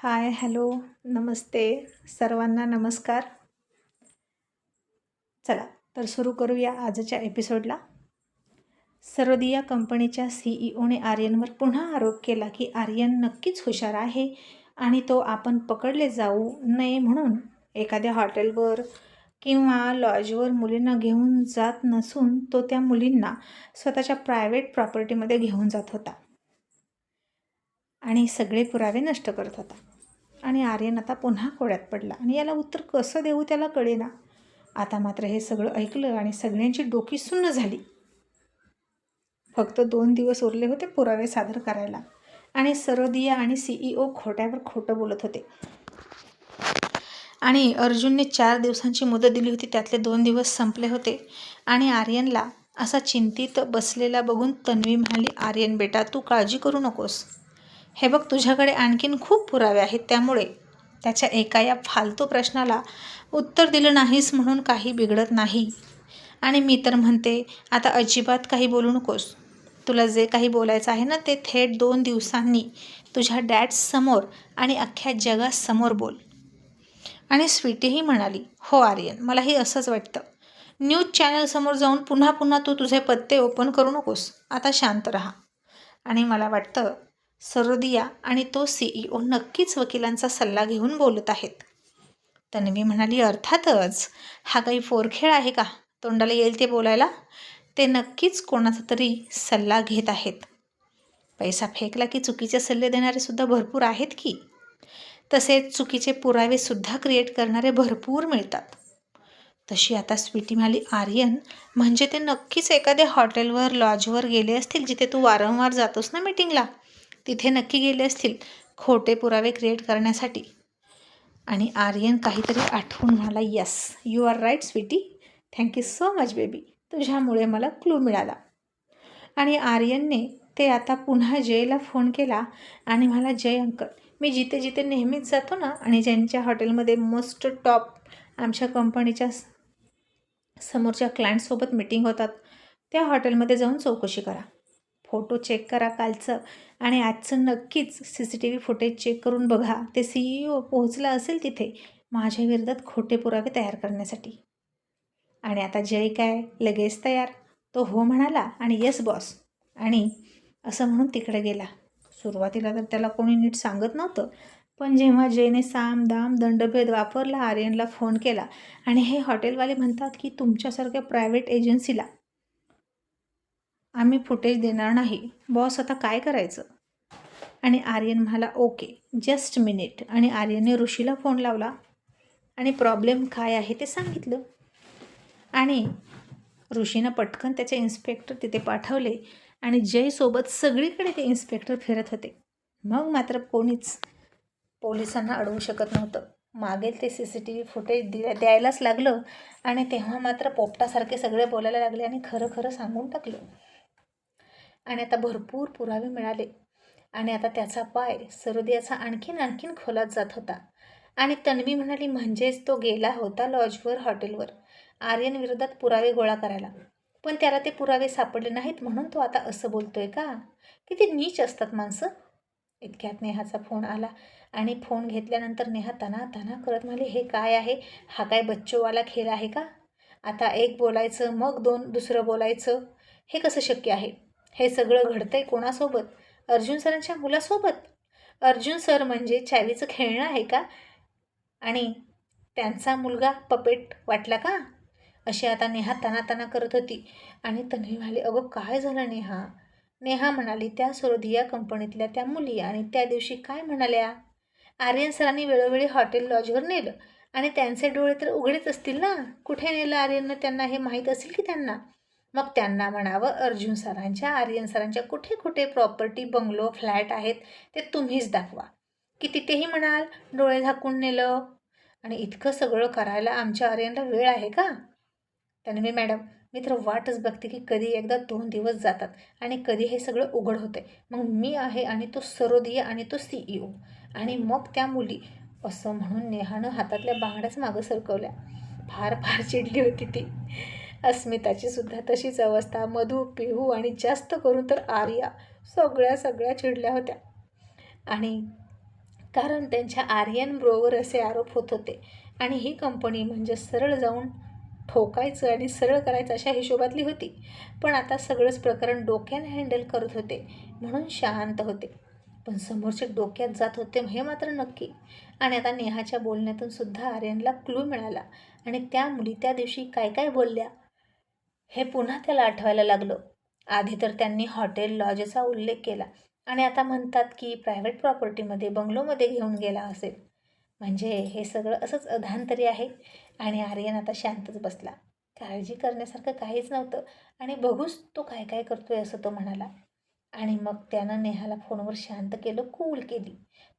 हाय, hello, नमस्ते. सर्वांना नमस्कार. चला तर सुरू करूया आजच्या एपिसोडला. सरोदिया कंपनीच्या सीईओने आर्यनवर पुन्हा आरोप केला की आर्यन नक्कीच हुशार आहे आणि तो आपण पकडले जाऊ नये म्हणून एखाद्या हॉटेलवर किंवा लॉजवर मुलींना घेऊन जात नसून तो त्या मुलींना स्वतःच्या प्रायव्हेट प्रॉपर्टीमध्ये घेऊन जात होता आणि सगळे पुरावे नष्ट करत होता. आणि आर्यन आता पुन्हा कोड्यात पडला आणि याला उत्तर कसं देऊ त्याला कळेना. आता मात्र हे सगळं ऐकलं आणि सगळ्यांची डोकी सुन्न झाली. फक्त 2 दिवस उरले होते पुरावे सादर करायला आणि सरोदिया आणि सीईओ खोट्यावर खोटं बोलत होते. आणि अर्जुनने 4 दिवसांची मुदत दिली होती, त्यातले 2 दिवस संपले होते. आणि आर्यनला असा चिंतित बसलेला बघून तन्वी म्हणाली, आर्यन बेटा, तू काळजी करू नकोस. हे बघ, तुझ्याकडे आणखीन खूप पुरावे आहेत, त्यामुळे त्याच्या एका या फालतू प्रश्नाला उत्तर दिलं नाहीस म्हणून काही बिघडत नाही. आणि मी तर म्हणते आता अजिबात काही बोलू नकोस. तुला जे काही बोलायचं आहे ना ते थेट 2 दिवसांनी तुझ्या डॅड्ससमोर आणि अख्ख्या जगासमोर बोल. आणि स्वीटीही म्हणाली, हो आर्यन, मलाही असंच वाटतं. न्यूज चॅनलसमोर जाऊन पुन्हा पुन्हा तू तुझे पत्ते ओपन करू नकोस. आता शांत राहा. आणि मला वाटतं सरोदिया आणि तो सीईओ नक्कीच वकिलांचा सल्ला घेऊन बोलत आहेत. तन्वी म्हणाली, अर्थातच. हा काही फोरखेळ आहे का तोंडाला येईल ते बोलायला? ते नक्कीच कोणाचा तरी सल्ला घेत आहेत. पैसा फेकला की चुकीचे सल्ले देणारे सुद्धा भरपूर आहेत की. तसेच चुकीचे पुरावे सुद्धा क्रिएट करणारे भरपूर मिळतात. तशी आता स्वीटी म्हणाली, आर्यन, म्हणजे ते नक्कीच एखाद्या हॉटेलवर लॉजवर गेले असतील जिथे तू वारंवार जातोस ना मीटिंगला. तिथे नक्की गेले असतील खोटे पुरावे क्रिएट करण्यासाठी. आणि आर्यन काहीतरी आठवून म्हणाला, yes, you are right sweety. Thank you so much baby. तुझ्यामुळे मला क्लू मिळाला. आणि आर्यनने ते आता पुन्हा जयला फोन केला आणि म्हणाला, जय अंकल, मी जिथे जिथे नेहमीच जातो ना आणि ज्यांच्या हॉटेलमध्ये मोस्ट टॉप आमच्या कंपनीच्या समोरच्या क्लायंटसोबत मीटिंग होतात त्या हॉटेलमध्ये जाऊन चौकशी करा. फोटो चेक करा कालचं आणि आजचं नक्कीच CCTV फुटेज चेक करून बघा. ते सीईओ पोहोचला असेल तिथे माझ्या विरोधात खोटे पुरावे तयार करण्यासाठी. आणि आता जय काय लगेच तयार. तो हो म्हणाला आणि येस बॉस आणि असं म्हणून तिकडे गेला. सुरुवातीला तर त्याला कोणी नीट सांगत नव्हतं, पण जेव्हा जयने साम दाम दंडभेद वापरला, आर्यनला फोन केला आणि हे हॉटेलवाले म्हणतात की तुमच्यासारख्या प्रायव्हेट एजन्सीला आम्ही फुटेज देणार नाही बॉस, आता काय करायचं? आणि आर्यन म्हणाला, ओके जस्ट मिनिट. आणि आर्यनने ऋषीला फोन लावला आणि प्रॉब्लेम काय आहे ते सांगितलं. आणि ऋषीनं पटकन त्याचे इन्स्पेक्टर तिथे पाठवले आणि जयसोबत सगळीकडे ते इन्स्पेक्टर फिरत होते. मग मात्र कोणीच पोलिसांना अडवू शकत नव्हतं. मागेल ते CCTV फुटेज द्यायलाच लागलं. आणि तेव्हा मात्र पोपटासारखे सगळे बोलायला लागले आणि खरं खरं सांगून टाकलं. आणि आता भरपूर पुरावे मिळाले आणि आता त्याचा पाय सरोदियाचा आणखीन खोलात जात होता. आणि तन्वी म्हणाली, म्हणजेच तो गेला होता लॉजवर हॉटेलवर आर्यन विरोधात पुरावे गोळा करायला, पण त्याला ते पुरावे सापडले नाहीत म्हणून तो आता असं बोलतोय का? किती नीच असतात माणसं. इतक्यात नेहाचा फोन आला आणि फोन घेतल्यानंतर नेहा तना करत म्हणाली, हे काय आहे? हा काय बच्चोवाला खेळ आहे का? आता एक बोलायचं मग दुसरं बोलायचं, हे कसं शक्य आहे? हे सगळं घडतंय कोणासोबत? अर्जुन सरांच्या मुलासोबत. अर्जुन सर म्हणजे चावीचं खेळणं आहे का? आणि त्यांचा मुलगा पपेट वाटला का? अशी आता नेहा तना करत होती. आणि तन्वी म्हणाली, अगं काय झालं नेहा? नेहा म्हणाली, त्या सरोदिया कंपनीतल्या त्या मुली आणि त्या दिवशी काय म्हणाल्या? आर्यन सरांनी वेळोवेळी हॉटेल लॉजवर नेलं आणि त्यांचे डोळे तर उघडेच असतील ना. कुठे नेलं आर्यननं त्यांना हे माहीत असेल की त्यांना. मग त्यांना म्हणावं, अर्जुन सरांच्या आर्यन सरांच्या कुठे कुठे प्रॉपर्टी, बंगलो, फ्लॅट आहेत ते तुम्हीच दाखवा. की तिथेही म्हणाल डोळे झाकून नेलं. आणि इतकं सगळं करायला आमच्या आर्यनला वेळ आहे का? तन्वी मॅडम, मी तर वाटच बघते की कधी एकदा 2 दिवस जातात आणि कधी हे सगळं उघड होते. मग मी आहे आणि तो सरोदिया आणि तो सीईओ आणि मग त्या मुली, असं म्हणून नेहानं हातातल्या बांगड्याच मागं सरकवल्या. फार चिडली होती ती. अस्मिताची सुद्धा तशीच अवस्था. मधू, पिहू आणि जास्त करून तर आर्या सगळ्या चिडल्या होत्या. आणि कारण त्यांच्या आर्यन ब्रोवर असे आरोप होत होते आणि ही कंपनी म्हणजे सरळ जाऊन ठोकायचं आणि सरळ करायचं अशा हिशोबातली होती. पण आता सगळंच प्रकरण डोक्याने हँडल करत होते म्हणून शांत होते. पण समोरचे डोक्यात जात होते हे मात्र नक्की. आणि आता नेहाच्या बोलण्यातून सुद्धा आर्यनला क्लू मिळाला आणि त्या मुली त्या दिवशी काय काय बोलल्या हे पुन्हा त्याला आठवायला लागलं. आधी तर त्यांनी हॉटेल लॉजचा उल्लेख केला आणि आता म्हणतात की प्रायव्हेट प्रॉपर्टीमध्ये बंगलोमध्ये घेऊन गेला असेल. म्हणजे हे सगळं असंच अधांतरी आहे. आणि आर्यन आता शांतच बसला. काळजी करण्यासारखं काहीच नव्हतं आणि बघूच तो काय काय करतोय असं तो म्हणाला. आणि मग त्यानं नेहाला फोनवर शांत केलं, कूल केली.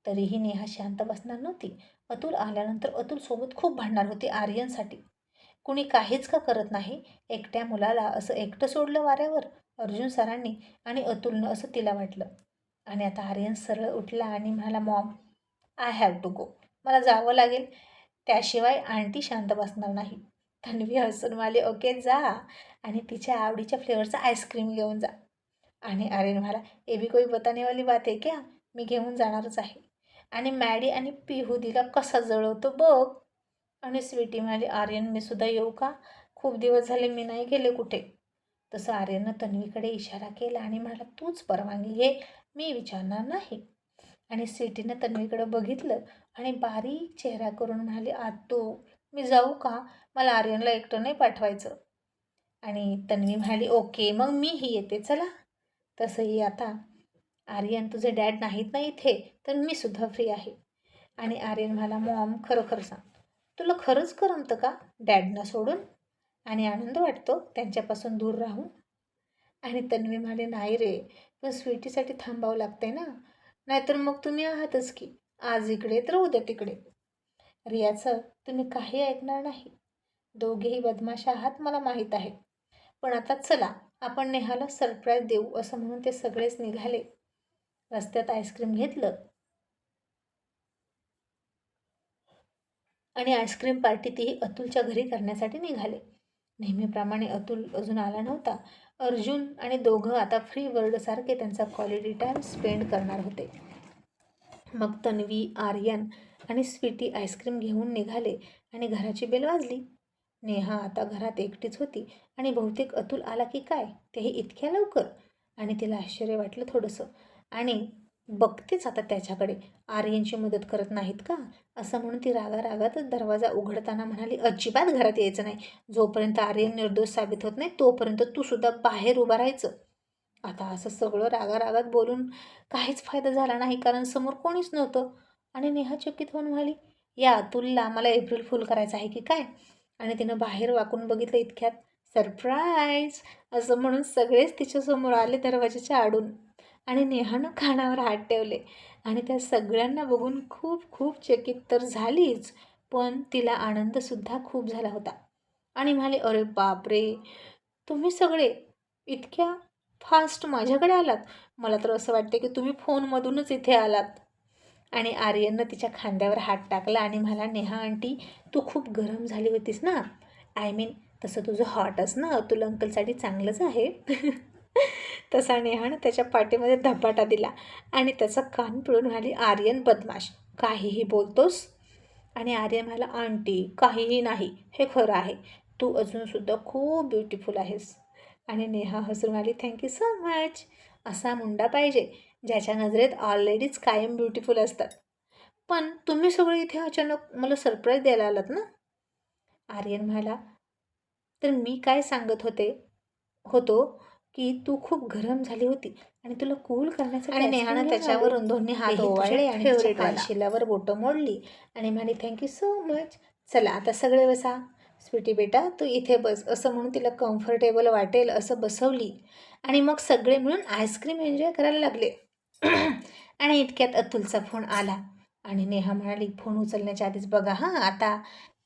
तरीही नेहा शांत बसणार नव्हती. अतुल आल्यानंतर अतुलसोबत खूप भांडणार होती आर्यनसाठी. कुणी काहीच का करत नाही, एकट्या मुलाला असं एकटं सोडलं वाऱ्यावर अर्जुन सरांनी आणि अतुलनं असं तिला वाटलं. आणि आता आर्यन सरळ उठला आणि म्हणाला, mom I have to go. मला जावं लागेल, त्याशिवाय आंटी शांत बसणार नाही. तन्वी हसून म्हणाली, ओके जा आणि तिच्या आवडीच्या फ्लेवरचा आईस्क्रीम घेऊन जा. आणि आर्यन म्हणाला, ए भी कोई बतानेवाली बात आहे क्या, मी घेऊन जाणारच आहे. आणि मॅडी आणि पिहुदीला कसा जळवतो बघ. आणि स्वीटी म्हणाली, आर्यन मी सुद्धा येऊ का, खूप दिवस झाले मी नाही गेले कुठे. तसं आर्यननं तन्वीकडे इशारा केला आणि म्हणाला, तूच परवानगी घे, मी विचारणार नाही. आणि स्वीटीनं तन्वीकडे बघितलं आणि बारीक चेहरा करून म्हणाली, आतू मी जाऊ का, मला आर्यनला एकटं नाही पाठवायचं. आणि तन्वी म्हणाली, ओके मग मीही येते चला. तसंही आता आर्यन तुझे डॅड नाहीत ना इथे, तर मी सुद्धा फ्री आहे. आणि आर्यन म्हणाला, मॉम खरं खरं सांग, तुला खरंच करमतं का डॅडना सोडून, आणि आनंद वाटतो त्यांच्यापासून दूर राहून. आणि तन्वी म्हणाले, नाही रे, पण स्वीटीसाठी थांबावं लागतंय ना, नाहीतर मग तुम्ही आहातच की, आज इकडे तर उद्या तिकडे. रियाचं तुम्ही काही ऐकणार नाही, दोघेही बदमाश आहात मला माहीत आहे. पण आता चला आपण नेहाला सरप्राईज देऊ असं म्हणून ते सगळेच निघाले. रस्त्यात आईस्क्रीम घेतलं आणि आईस्क्रीम पार्टी तीही अतुलच्या घरी करण्यासाठी निघाले. नेहमीप्रमाणे अतुल अजून आला नव्हता. अर्जुन आणि दोघं आता फ्री वर्ल्डसारखे त्यांचा क्वालिटी टाईम स्पेंड करणार होते. मग तन्वी, आर्यन आणि स्वीटी आईस्क्रीम घेऊन निघाले आणि घराची बेल वाजली. नेहा आता घरात एकटीच होती आणि बहुतेक अतुल आला की काय, तेही इतक्या लवकर. आणि तिला आश्चर्य वाटलं थोडंसं. आणि बघतेच आता त्याच्याकडे, आर्यनची मदत करत नाहीत का असं म्हणून ती रागारागातच दरवाजा उघडताना म्हणाली, अजिबात घरात यायचं नाही, जोपर्यंत आर्यन निर्दोष साबित होत नाही तोपर्यंत तू सुद्धा बाहेर उभा राहायचं. आता असं सगळं रागारागात बोलून काहीच फायदा झाला नाही, कारण समोर कोणीच नव्हतं. आणि नेहा चकित होऊन म्हणाली, या अतुलला मला एप्रिल फुल करायचं आहे की काय. आणि तिनं बाहेर वाकून बघितलं, इतक्यात सरप्राईज असं म्हणून सगळेच तिच्यासमोर आले दरवाजाच्या आडून. आणि नेहानं कानावर हात ठेवले आणि त्या सगळ्यांना बघून खूप खूप चकित तर झालीच, पण तिला आनंदसुद्धा खूप झाला होता. आणि म्हणाले, अरे बापरे, तुम्ही सगळे इतक्या फास्ट माझ्याकडे आलात, मला तर असं वाटते की तुम्ही फोनमधूनच इथे आलात. आणि आर्यननं तिच्या खांद्यावर हात टाकला आणि म्हणाला, नेहा आंटी तू खूप गरम झाली होतीस ना, आय मीन तसं तुझं हॉट असणं अतुल अंकलसाठी चांगलंच आहे. तसा नेहानं त्याच्या पाठीमध्ये धपाटा दिला आणि त्याचा कान पिळून म्हणाली, आर्यन बदमाश, काहीही बोलतोस. आणि आर्यन म्हणाला, आंटी काहीही नाही, हे खरं आहे, तू अजूनसुद्धा खूप ब्युटिफुल आहेस. आणि नेहा हसून म्हणाली, थँक्यू सो मच. असा मुंडा पाहिजे ज्याच्या नजरेत ऑलरेडीच कायम ब्युटिफुल असतात. पण तुम्ही सगळे इथे अचानक मला सरप्राईज द्यायला आलात ना. आर्यन म्हणाला, तर मी काय सांगत होतो की तू खूप गरम झाली होती आणि तुला कूल करण्यासाठी. आणि नेहानं त्याच्यावरून दोन्ही हात ओवाळले आणि शिलावर बोटं मोडली आणि म्हणाली, थँक्यू सो मच. चला आता सगळे बसा. स्वीटी बेटा तू इथे बस असं म्हणून तिला कम्फर्टेबल वाटेल असं बसवली. आणि मग सगळे मिळून आईस्क्रीम एन्जॉय करायला लागले. आणि इतक्यात अतुलचा फोन आला आणि नेहा म्हणाली, फोन उचलण्याच्या आधीच बघा हां आता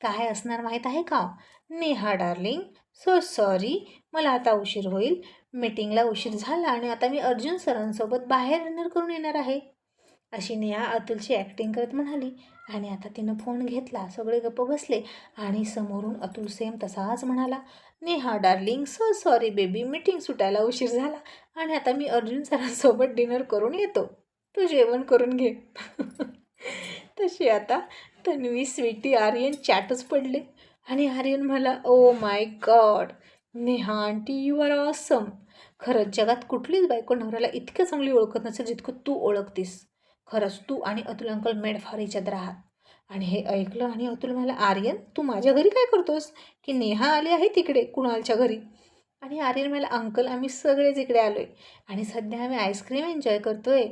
काय असणार माहीत आहे का. नेहा डार्लिंग, सो सॉरी, मला आता उशीर होईल, मीटिंगला उशीर झाला आणि आता मी अर्जुन सरांसोबत बाहेर डिनर करून येणार आहे. अशी नेहा अतुलची ॲक्टिंग करत म्हणाली. आणि आता तिनं फोन घेतला, सगळे गप्प बसले आणि समोरून अतुल सेम तसाच म्हणाला, Neha darling, so sorry baby, meeting सुटायला उशीर झाला आणि आता मी अर्जुन सरांसोबत डिनर करून येतो, तू जेवण करून घे. तशी आता तन्वी, स्वीटी, आर्यन चॅटच पडले आणि आर्यन म्हणाला, oh my god Neha aunty, you are awesome. खरंच जगात कुठलीच बायको नवऱ्याला इतकं चांगली ओळखत नसेल जितकं तू ओळखतीस. खरंच तू आणि Atul uncle made for each other आहात. आणि हे ऐकलं आणि अतुल म्हणाला, आर्यन तू माझ्या घरी काय करतोस? की नेहा आली आहे तिकडे कुणालच्या घरी. आणि आर्यन म्हणाला, अंकल आम्ही सगळेच इकडे आलो आहे आणि सध्या आम्ही आईस्क्रीम एन्जॉय करतोय.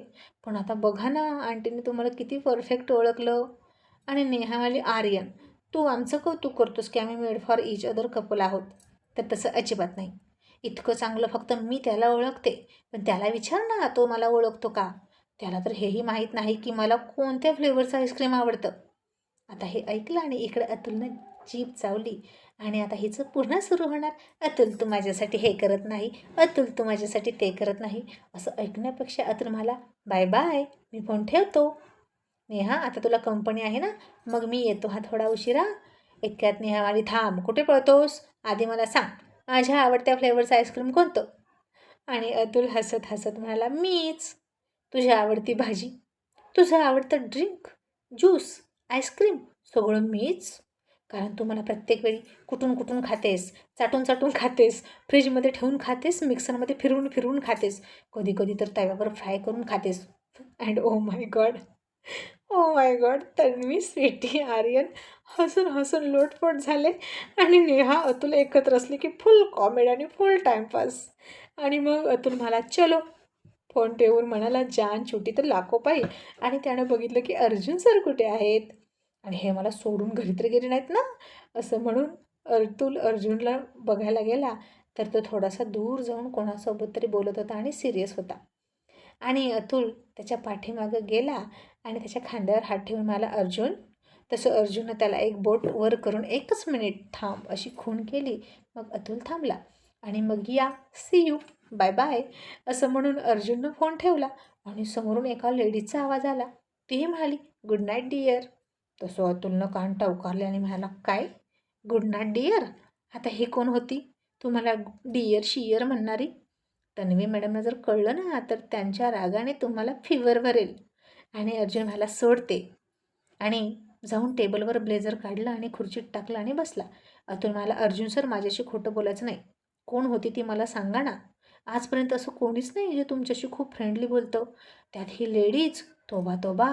पण आता बघा ना, आंटीने तुम्हाला किती परफेक्ट ओळखलं. आणि नेहावाली, आर्यन तू आमचं कौतुक करतोस की आम्ही made for each other couple आहोत. तर तसं अजिबात नाही. इतकं चांगलं फक्त मी त्याला ओळखते, पण त्याला विचार ना तो मला ओळखतो का. त्याला तर हेही माहीत नाही की मला कोणत्या फ्लेवरचं आईस्क्रीम आवडतं. आता हे ऐकलं आणि इकडे अतुलनं जीभ चावली आणि आता हिचं पुन्हा सुरू होणार, अतुल तू माझ्यासाठी हे करत नाही, अतुल तू माझ्यासाठी ते करत नाही. असं ऐकण्यापेक्षा अतुल मला, बाय बाय मी फोन ठेवतो. नेहा आता तुला कंपनी आहे ना, मग मी येतो हा थोडा उशिरा. इतक्यात नेहा आली, थांब कुठे पळतोस, आधी मला सांग माझ्या आवडत्या फ्लेवरचं आईस्क्रीम कोणतं. आणि अतुल हसत हसत म्हणाला, मीच. तुझी आवडती भाजी, तुझं आवडतं ड्रिंक, ज्यूस, आईस्क्रीम सगळं मीच. कारण तू मला प्रत्येक वेळी कुठून कुठून खातेस, चाटून चाटून खातेस, फ्रीजमध्ये ठेवून खातेस, मिक्सरमध्ये फिरवून फिरवून खातेस, कधी कधी तर तव्यावर फ्राय करून खातेस. And oh my God, oh my God, Tanvi, sweetie, Aryan हसून हसून लोटपोट झाले आणि नेहा अतुल एकत्र असले की फुल कॉमेडी आणि फुल टाईमपास. आणि मग अतुल म्हणाला, चलो. फोन ठेवून म्हणाला, जान छोटी तर लाखो पाई. आणि त्यानं बघितलं की अर्जुन सर कुठे आहेत आणि हे मला सोडून घरी तर गेले नाहीत ना. असं म्हणून अतुल अर्जुनला बघायला गेला तर तो थोडासा दूर जाऊन कोणासोबत तरी बोलत होता आणि सिरियस होता. आणि अतुल त्याच्या पाठीमागं गेला आणि त्याच्या खांद्यावर हात ठेवून म्हणाला, अर्जुन. तसं अर्जुननं त्याला एक बोट वर करून 1 मिनिट थांब अशी खूण केली. मग अतुल थांबला आणि मग या सी यू, बाय बाय असं म्हणून अर्जुननं फोन ठेवला. आणि समोरून एका लेडीजचा आवाज आला. ती म्हणाली, गुड नाईट डिअर. तसं अतुलनं कान टवकारले आणि म्हणाला, काय गुड नाईट डिअर? आता ही कोण होती तुम्हाला डिअर शियर म्हणणारी? तन्वी मॅडमला जर कळलं ना तर त्यांच्या रागाने तुम्हाला फिवर भरेल. आणि अर्जुन म्हणाला, सोडते. आणि जाऊन टेबलवर ब्लेझर काढलं आणि खुर्चीत टाकलं आणि बसला. अतुल म्हणाला, अर्जुन सर माझ्याशी खोटं बोलायचं नाही. कोण होती ती मला सांगा ना. आजपर्यंत असं कोणीच नाही जे तुमच्याशी खूप फ्रेंडली बोलतं, त्यात ही लेडीज. तोबा तोबा,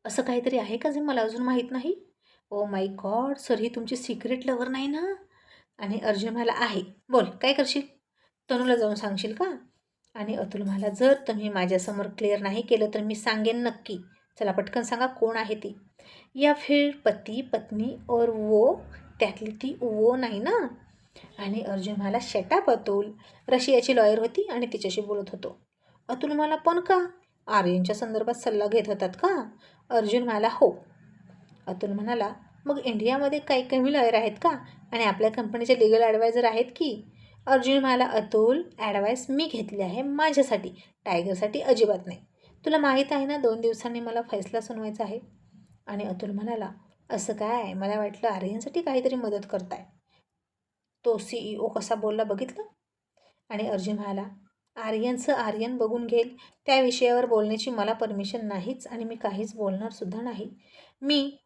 असं काहीतरी आहे का जे मला अजून माहीत नाही. ओ माय गॉड सर, ही तुमची सिक्रेट लवर नाही ना. आणि अर्जुन म्हणाला, आहे. बोल काय करशील, तनूला जाऊन सांगशील का? आणि अतुल म्हणाला, जर तुम्ही माझ्यासमोर क्लिअर नाही केलं तर मी सांगेन नक्की. चला पटकन सांगा कोण आहे ती. या फिर पती पत्नी और वो, त्यातली ती वो नाही ना. आणि अर्जुन म्हणाला, शटअप अतुल. रशियाची लॉयर होती आणि तिच्याशी बोलत होतो. अतुल म्हणाला, पण का? आर्यनच्या संदर्भात सल्ला घेत होतात का? अर्जुन म्हणाला, हो. अतुल म्हणाला, मग इंडियामध्ये काही कमी लॉयर आहेत का? आणि आपल्या कंपनीचे लिगल ॲडवायझर आहेत की? अर्जुन म्हणाला, अतुल ॲडवाईस मी घेतली आहे माझ्यासाठी, टायगरसाठी अजिबात नाही. तुला माहीत आहे ना 2 दिवसांनी मला फैसला सुनवायचा आहे. आणि अतुल म्हणाला, असं काय, मला वाटलं आर्यनसाठी काहीतरी मदत करताय. तो CEO कसा बोलला बघितलं. आणि अर्जुन म्हणाला, आर्यनचं आर्यन बघून घेईल, त्या विषयावर बोलण्याची मला परमिशन नाहीच आणि मी काहीच बोलणार सुद्धा नाही. मी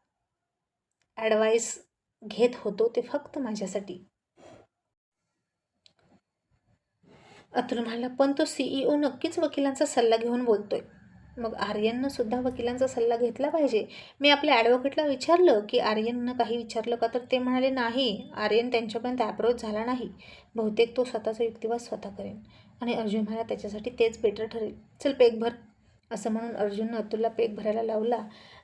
ॲडवाईस घेत होतो ते फक्त माझ्यासाठी. अतुल म्हणाला, पण तो CEO नक्कीच वकिलांचा सल्ला घेऊन बोलतोय. मग आर्यननं सुद्धा वकिलांचा सल्ला घेतला पाहिजे. मी आपल्या ॲडव्होकेटला विचारलं की आर्यननं काही विचारलं का, तर ते म्हणाले, नाही, आर्यन त्यांच्यापर्यंत अप्रोच झाला नाही. बहुतेक तो स्वतःचा युक्तिवाद स्वतः करेन. आणि अर्जुन म्हणाला, त्याच्यासाठी तेच बेटर ठरेल. चल पेक भर. असं म्हणून अर्जुननं अतुलला पेक भरायला लावला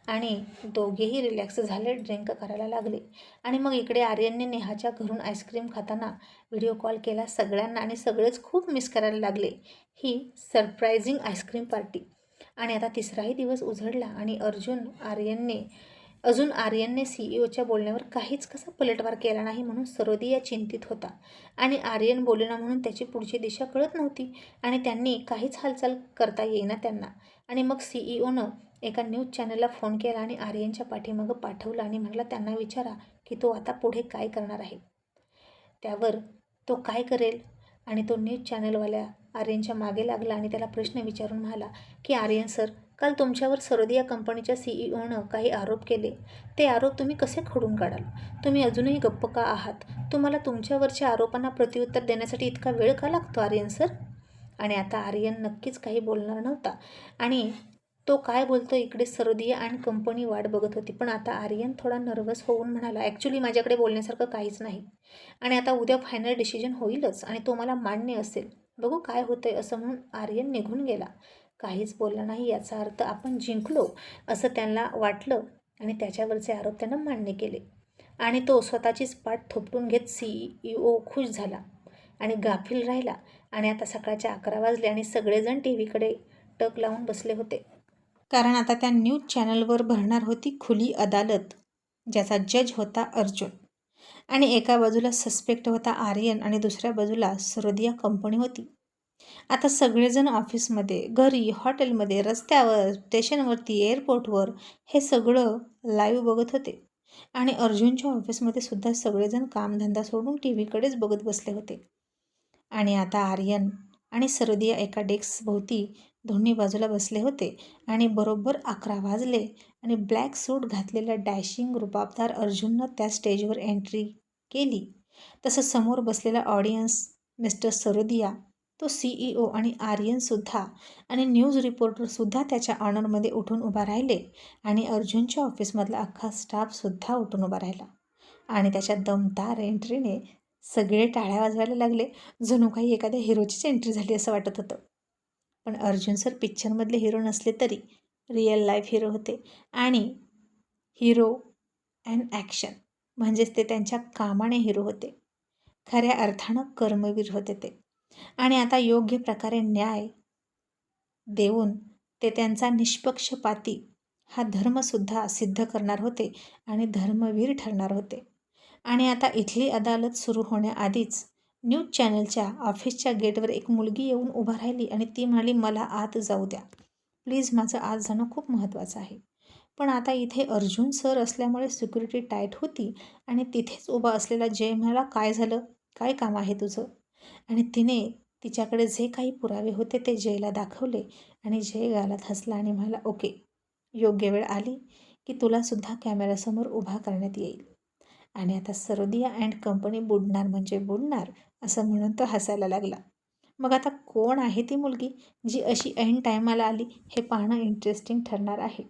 आणि दोघेही रिलॅक्स झाले, ड्रिंक करायला लागले. आणि मग इकडे आर्यनने नेहाच्या घरून आईस्क्रीम खाताना व्हिडिओ कॉल केला सगळ्यांना आणि सगळेच खूप मिस करायला लागले ही सरप्रायझिंग आईस्क्रीम पार्टी. आणि आता 3राही दिवस उजडला आणि अजून आर्यनने CEOच्या बोलण्यावर काहीच कसा पलटवार केला नाही म्हणून सरोदिया चिंतित होता. आणि आर्यन बोलेना म्हणून त्याची पुढची दिशा कळत नव्हती आणि त्यांनी काहीच हालचाल करता येईना त्यांना. आणि मग CEOनं एका न्यूज चॅनलला फोन केला आणि आर्यनच्या पाठीमागं पाठवलं आणि म्हणाला, त्यांना विचारा की तो आता पुढे काय करणार आहे. त्यावर तो काय करेल. आणि तो न्यूज चॅनलवाल्या आर्यनच्या मागे लागला आणि त्याला प्रश्न विचारून म्हणाला की आर्यन सर, काल तुमच्यावर सरोदिया कंपनीच्या CEO काही आरोप केले. ते आरोप तुम्ही कसे खोडून काढाल? तुम्ही अजूनही गप्प का आहात? तुम्हाला तुमच्यावरच्या आरोपांना प्रत्युत्तर देण्यासाठी इतका वेळ का लागतो आर्यन सर? आणि आता आर्यन नक्कीच काही बोलणार नव्हता आणि तो काय बोलतो इकडे सरोदिया आणि कंपनी वाट बघत होती. पण आता आर्यन थोडा नर्वस होऊन म्हणाला, ॲक्च्युली माझ्याकडे बोलण्यासारखं काहीच नाही आणि आता उद्या फायनल डिसिजन होईलच आणि तो मला मान्य असेल. बघू काय होतंय, असं म्हणून आर्यन निघून गेला. काहीच बोलला नाही. याचा अर्थ आपण जिंकलो असं त्यांना वाटलं आणि त्याच्यावरचे आरोप त्यानं मान्य केले आणि तो स्वतःचीच पाठ थोपटून घेत CEO खुश झाला आणि गाफील राहिला. आणि आता सकाळच्या 11 वाजले आणि सगळेजण TV कडे टक लावून बसले होते. कारण आता त्या न्यूज चॅनलवर भरणार होती खुली अदालत, ज्याचा जज होता अर्जुन. आणि एका बाजूला सस्पेक्ट होता आर्यन आणि दुसऱ्या बाजूला सरोदिया कंपनी होती. आता सगळेजण ऑफिसमध्ये, घरी, हॉटेलमध्ये, रस्त्यावर, स्टेशनवरती, एअरपोर्टवर हे सगळं लाईव्ह बघत होते. आणि अर्जुनच्या ऑफिसमध्ये सुद्धा सगळेजण कामधंदा सोडून TV कडेच बघत बसले होते. आणि आता आर्यन आणि सरोदिया एका डेस्कभोवती दोन्ही बाजूला बसले होते आणि बरोबर 11 वाजले आणि ब्लॅक सूट घातलेल्या डॅशिंग रुबाबदार अर्जुननं त्या स्टेजवर एंट्री केली. तसं समोर बसलेला ऑडियन्स, मिस्टर सरोदिया, तो CEO आणि आर्यनसुद्धा आणि न्यूज रिपोर्टरसुद्धा त्याच्या ऑनरमध्ये उठून उभा राहिले आणि अर्जुनच्या ऑफिसमधला अख्खा स्टाफसुद्धा उठून उभा राहिला. आणि त्याच्या दमदार एंट्रीने सगळे टाळ्या वाजवायला लागले. जणू काही एखाद्या हिरोचीच एंट्री झाली असं वाटत होतं. पण अर्जुन सर पिक्चरमधले हिरो नसले तरी रिअल लाईफ हिरो होते आणि हिरो अँड ॲक्शन म्हणजेच ते त्यांच्या कामाने हिरो होते. खऱ्या अर्थानं कर्मवीर होते ते. आणि आता योग्य प्रकारे न्याय देऊन ते त्यांचा निष्पक्षपाती हा धर्मसुद्धा सिद्ध करणार होते आणि धर्मवीर ठरणार होते. आणि आता इथली अदालत सुरू होण्याआधीच न्यूज चॅनलच्या ऑफिसच्या गेटवर एक मुलगी येऊन उभा राहिली आणि ती म्हणाली, मला आत जाऊ द्या प्लीज, माझं आत जाणं खूप महत्त्वाचं आहे. पण आता इथे अर्जुन सर असल्यामुळे सिक्युरिटी टाईट होती आणि तिथेच उभा असलेला जय म्हणाला, काय झालं, काय काम आहे तुझं? आणि तिने तिच्याकडे जे काही पुरावे होते ते जयला दाखवले आणि जय गालात हसला आणि म्हणाला, ओके, योग्य वेळ आली की तुलासुद्धा कॅमेऱ्यासमोर उभा करण्यात येईल. आणि आता सरोदिया अँड कंपनी बुडणार म्हणजे बुडणार असं म्हणून तो हसायला लागला. मग आता कोण आहे ती मुलगी जी अशी ऐन टायमाला आली हे पाहणं इंटरेस्टिंग ठरणार आहे.